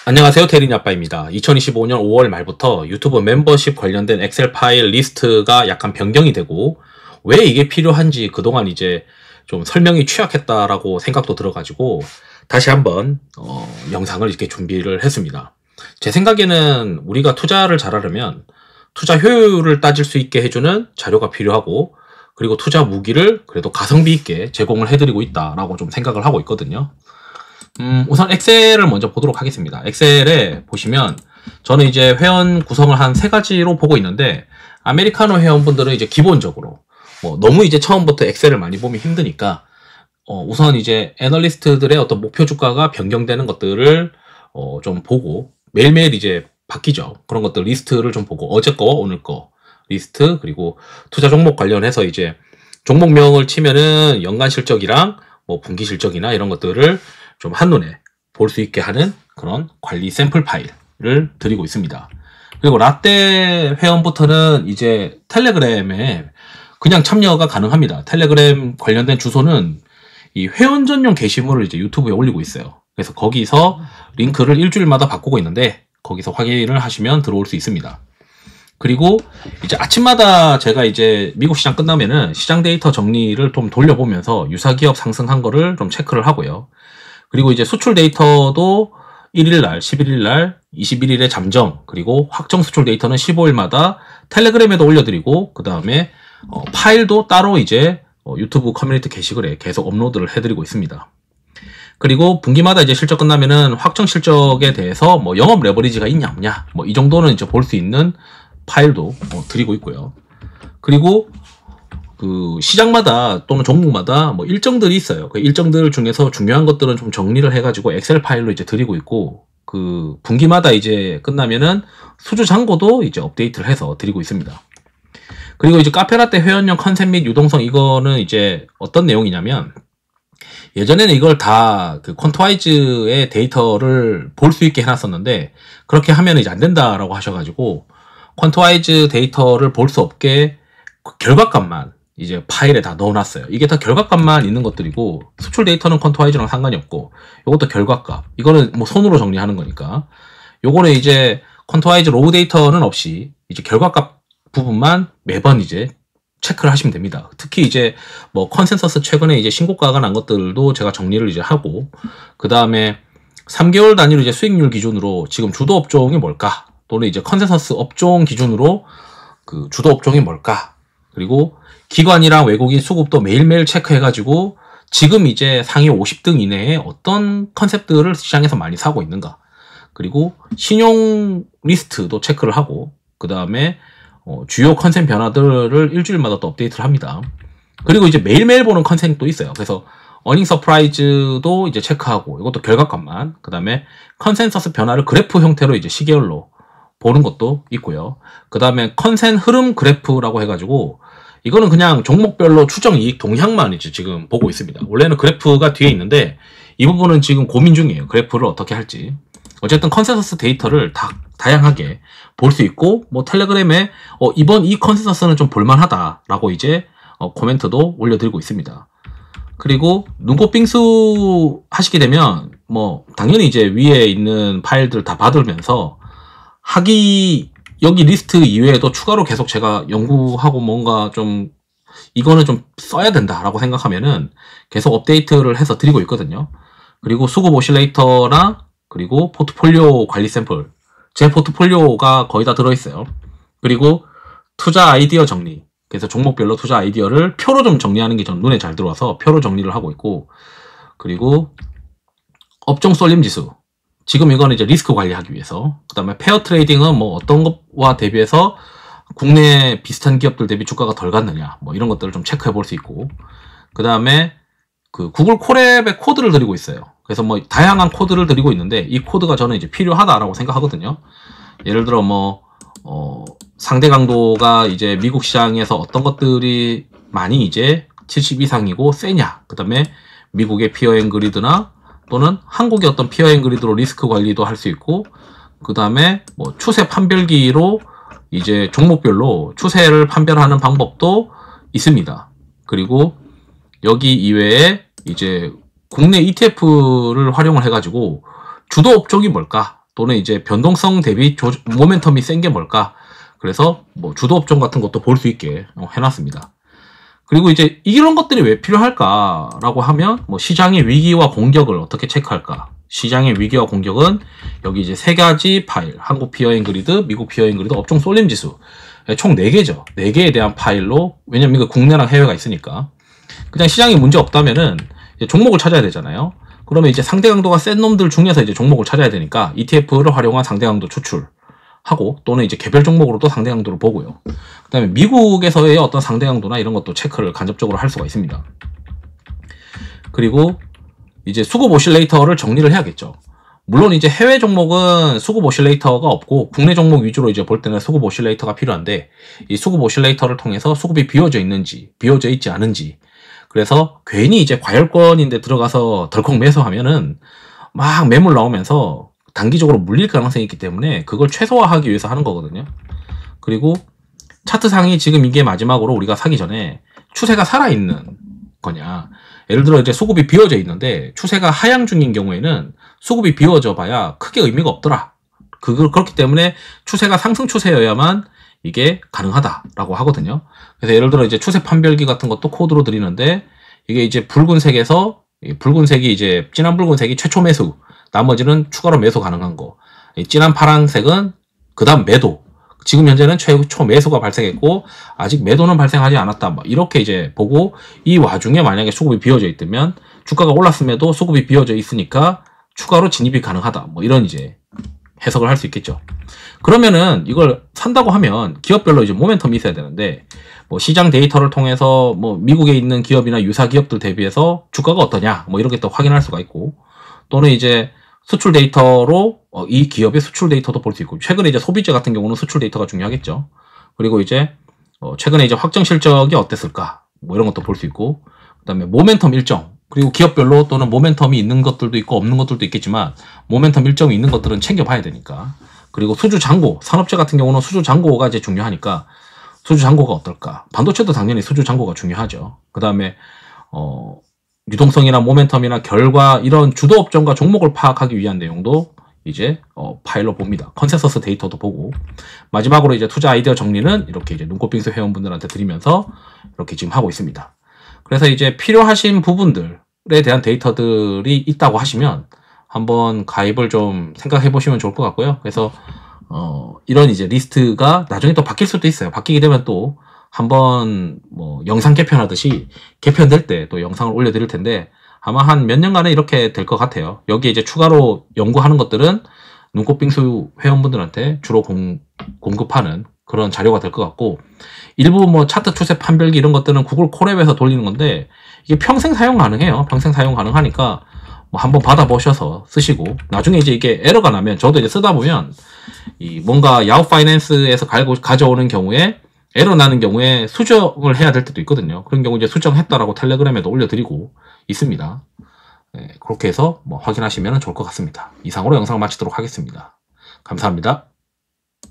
안녕하세요. 대리니 아빠입니다. 2025년 5월 말부터 유튜브 멤버십 관련된 엑셀 파일 리스트가 약간 변경이 되고, 왜 이게 필요한지 그동안 이제 좀 설명이 취약했다라고 생각도 들어가지고 다시 한번 영상을 이렇게 준비를 했습니다. 제 생각에는 우리가 투자를 잘하려면 투자 효율을 따질 수 있게 해주는 자료가 필요하고, 그리고 투자 무기를 그래도 가성비 있게 제공을 해드리고 있다라고 좀 생각을 하고 있거든요. 우선 엑셀을 먼저 보도록 하겠습니다. 엑셀에 보시면 저는 이제 회원 구성을 한 3가지로 보고 있는데, 아메리카노 회원분들은 이제 기본적으로 너무 이제 처음부터 엑셀을 많이 보면 힘드니까 우선 이제 애널리스트들의 어떤 목표 주가가 변경되는 것들을 좀 보고, 매일매일 이제 바뀌죠. 그런 것들 리스트를 좀 보고, 어제 거 오늘 거 리스트, 그리고 투자 종목 관련해서 이제 종목명을 치면은 연간 실적이랑 분기 실적이나 이런 것들을 좀 한눈에 볼 수 있게 하는 그런 관리 샘플 파일을 드리고 있습니다. 그리고 라떼 회원부터는 이제 텔레그램에 그냥 참여가 가능합니다. 텔레그램 관련된 주소는 이 회원 전용 게시물을 이제 유튜브에 올리고 있어요. 그래서 거기서 링크를 일주일마다 바꾸고 있는데, 거기서 확인을 하시면 들어올 수 있습니다. 그리고 이제 아침마다 제가 이제 미국 시장 끝나면은 시장 데이터 정리를 좀 돌려보면서 유사기업 상승한 거를 좀 체크를 하고요. 그리고 이제 수출 데이터도 1일날, 11일날, 21일에 잠정, 그리고 확정 수출 데이터는 15일마다 텔레그램에도 올려드리고, 그 다음에 파일도 따로 이제 유튜브 커뮤니티 게시글에 계속 업로드를 해드리고 있습니다. 그리고 분기마다 이제 실적 끝나면은 확정 실적에 대해서 영업 레버리지가 있냐 없냐 이 정도는 이제 볼 수 있는 파일도 드리고 있고요. 그리고 그 시장마다 또는 종목마다 일정들이 있어요. 그 일정들 중에서 중요한 것들은 좀 정리를 해가지고 엑셀 파일로 이제 드리고 있고, 그 분기마다 이제 끝나면은 수주 잔고도 이제 업데이트를 해서 드리고 있습니다. 그리고 이제 카페라떼 회원용 컨셉 및 유동성, 이거는 이제 어떤 내용이냐면, 예전에는 이걸 다 그 퀀트와이즈의 데이터를 볼 수 있게 해놨었는데, 그렇게 하면 이제 안 된다라고 하셔가지고 퀀트와이즈 데이터를 볼 수 없게 결과값만 이제 파일에 다 넣어놨어요. 이게 다 결과값만 있는 것들이고, 수출 데이터는 퀀트와이즈랑 상관이 없고, 요것도 결과값, 이거는 손으로 정리하는 거니까 요거는 이제 퀀트와이즈 로우 데이터는 없이 이제 결과값 부분만 매번 이제 체크를 하시면 됩니다. 특히 이제 컨센서스 최근에 이제 신고가가 난 것들도 제가 정리를 이제 하고, 그 다음에 3개월 단위로 이제 수익률 기준으로 지금 주도 업종이 뭘까, 또는 이제 컨센서스 업종 기준으로 그 주도 업종이 뭘까, 그리고 기관이랑 외국인 수급도 매일매일 체크해가지고 지금 이제 상위 50등 이내에 어떤 컨셉들을 시장에서 많이 사고 있는가, 그리고 신용 리스트도 체크를 하고, 그 다음에 주요 컨셉 변화들을 일주일마다 또 업데이트를 합니다. 그리고 이제 매일매일 보는 컨셉도 있어요. 그래서 어닝 서프라이즈도 이제 체크하고, 이것도 결과값만, 그 다음에 컨센서스 변화를 그래프 형태로 이제 시계열로 보는 것도 있고요. 그 다음에 컨센 흐름 그래프라고 해가지고, 이거는 그냥 종목별로 추정 이익 동향만 이제 지금 보고 있습니다. 원래는 그래프가 뒤에 있는데 이 부분은 지금 고민 중이에요. 그래프를 어떻게 할지. 어쨌든 컨센서스 데이터를 다양하게 볼 수 있고, 텔레그램에 이번 이 컨센서스는 좀 볼만하다라고 이제 코멘트도 올려드리고 있습니다. 그리고 눈꽃빙수 하시게 되면 당연히 이제 위에 있는 파일들 다 받으면서 여기 리스트 이외에도 추가로 계속 제가 연구하고 뭔가 좀 이거는 좀 써야 된다라고 생각하면은 계속 업데이트를 해서 드리고 있거든요. 그리고 수급 오실레이터나, 그리고 포트폴리오 관리 샘플, 제 포트폴리오가 거의 다 들어있어요. 그리고 투자 아이디어 정리, 그래서 종목별로 투자 아이디어를 표로 좀 정리하는 게 전 눈에 잘 들어와서 표로 정리를 하고 있고, 그리고 업종 쏠림 지수, 지금 이거는 이제 리스크 관리하기 위해서, 그 다음에 페어 트레이딩은 어떤 것과 대비해서 국내 비슷한 기업들 대비 주가가 덜 갔느냐, 이런 것들을 좀 체크해 볼 수 있고, 그 다음에 그 구글 콜앱의 코드를 드리고 있어요. 그래서 다양한 코드를 드리고 있는데, 이 코드가 저는 이제 필요하다라고 생각하거든요. 예를 들어 상대 강도가 이제 미국 시장에서 어떤 것들이 많이 이제 70 이상이고 세냐, 그 다음에 미국의 피어 앤 그리드나 또는 한국의 어떤 피어 앤 그리드로 리스크 관리도 할 수 있고, 그 다음에 추세 판별기로 이제 종목별로 추세를 판별하는 방법도 있습니다. 그리고 여기 이외에 이제 국내 ETF를 활용을 해가지고 주도 업종이 뭘까, 또는 이제 변동성 대비 모멘텀이 센 게 뭘까? 그래서 뭐 주도 업종 같은 것도 볼 수 있게 해놨습니다. 그리고 이제 이런 것들이 왜 필요할까라고 하면 뭐 시장의 위기와 공격을 어떻게 체크할까? 시장의 위기와 공격은 여기 이제 세 가지 파일, 한국 피어앤 그리드, 미국 피어앤 그리드, 업종 쏠림 지수 총 4개죠. 4개에 대한 파일로, 왜냐면 이거 국내랑 해외가 있으니까 그냥 시장에 문제 없다면은 종목을 찾아야 되잖아요. 그러면 이제 상대 강도가 센 놈들 중에서 이제 종목을 찾아야 되니까 ETF를 활용한 상대 강도 추출하고 또는 이제 개별 종목으로도 상대 강도를 보고요. 그 다음에 미국에서의 어떤 상대 강도나 이런 것도 체크를 간접적으로 할 수가 있습니다. 그리고 이제 수급 오실레이터를 정리를 해야겠죠. 물론 이제 해외 종목은 수급 오실레이터가 없고 국내 종목 위주로 이제 볼 때는 수급 오실레이터가 필요한데 이 수급 오실레이터를 통해서 수급이 비워져 있는지 비워져 있지 않은지 그래서 괜히 이제 과열권인데 들어가서 덜컥 매수하면은 막 매물 나오면서 단기적으로 물릴 가능성이 있기 때문에 그걸 최소화하기 위해서 하는 거거든요. 그리고 차트상이 지금 이게 마지막으로 우리가 사기 전에 추세가 살아있는 거냐, 예를 들어 이제 수급이 비워져 있는데 추세가 하향 중인 경우에는 수급이 비워져 봐야 크게 의미가 없더라. 그렇기 때문에 추세가 상승 추세여야만 이게 가능하다라고 하거든요. 그래서 예를 들어 이제 추세 판별기 같은 것도 코드로 드리는데 이게 이제 붉은색에서 붉은색이 이제 진한 붉은색이 최초 매수, 나머지는 추가로 매수 가능한 거. 진한 파란색은 그 다음 매도. 지금 현재는 최초 매수가 발생했고 아직 매도는 발생하지 않았다. 뭐 이렇게 이제 보고 이 와중에 만약에 수급이 비워져 있다면 주가가 올랐음에도 수급이 비워져 있으니까 추가로 진입이 가능하다. 뭐 이런 이제 해석을 할 수 있겠죠. 그러면은 이걸 산다고 하면 기업별로 이제 모멘텀이 있어야 되는데 뭐 시장 데이터를 통해서 뭐 미국에 있는 기업이나 유사 기업들 대비해서 주가가 어떠냐 뭐 이렇게 또 확인할 수가 있고 또는 이제 수출 데이터로 이 기업의 수출 데이터도 볼 수 있고 최근에 이제 소비재 같은 경우는 수출 데이터가 중요하겠죠. 그리고 이제 최근에 이제 확정 실적이 어땠을까 뭐 이런 것도 볼 수 있고 그다음에 모멘텀 일정 그리고 기업별로 또는 모멘텀이 있는 것들도 있고 없는 것들도 있겠지만 모멘텀 일정이 있는 것들은 챙겨봐야 되니까 그리고 수주 잔고 산업재 같은 경우는 수주 잔고가 이제 중요하니까 수주 잔고가 어떨까 반도체도 당연히 수주 잔고가 중요하죠. 그다음에 유동성이나 모멘텀이나 결과 이런 주도 업종과 종목을 파악하기 위한 내용도 이제 파일로 봅니다. 컨센서스 데이터도 보고 마지막으로 이제 투자 아이디어 정리는 이렇게 이제 눈꽃빙수 회원분들한테 드리면서 이렇게 지금 하고 있습니다. 그래서 이제 필요하신 부분들에 대한 데이터들이 있다고 하시면 한번 가입을 좀 생각해 보시면 좋을 것 같고요. 그래서 이런 이제 리스트가 나중에 또 바뀔 수도 있어요. 바뀌게 되면 또 한번 뭐 영상 개편하듯이 개편될 때 또 영상을 올려드릴 텐데 아마 한 몇 년간은 이렇게 될 것 같아요. 여기에 이제 추가로 연구하는 것들은 눈꽃빙수 회원분들한테 주로 공급하는 그런 자료가 될 것 같고 일부 뭐 차트 추세 판별기 이런 것들은 구글 콜앱에서 돌리는 건데 이게 평생 사용 가능해요. 평생 사용 가능하니까 뭐 한번 받아보셔서 쓰시고 나중에 이제 이게 에러가 나면 저도 이제 쓰다 보면 이 뭔가 야후 파이낸스에서 가져오는 경우에 에러 나는 경우에 수정을 해야 될 때도 있거든요. 그런 경우 이제 수정했다라고 텔레그램에도 올려드리고 있습니다. 네, 그렇게 해서 뭐 확인하시면 좋을 것 같습니다. 이상으로 영상을 마치도록 하겠습니다. 감사합니다.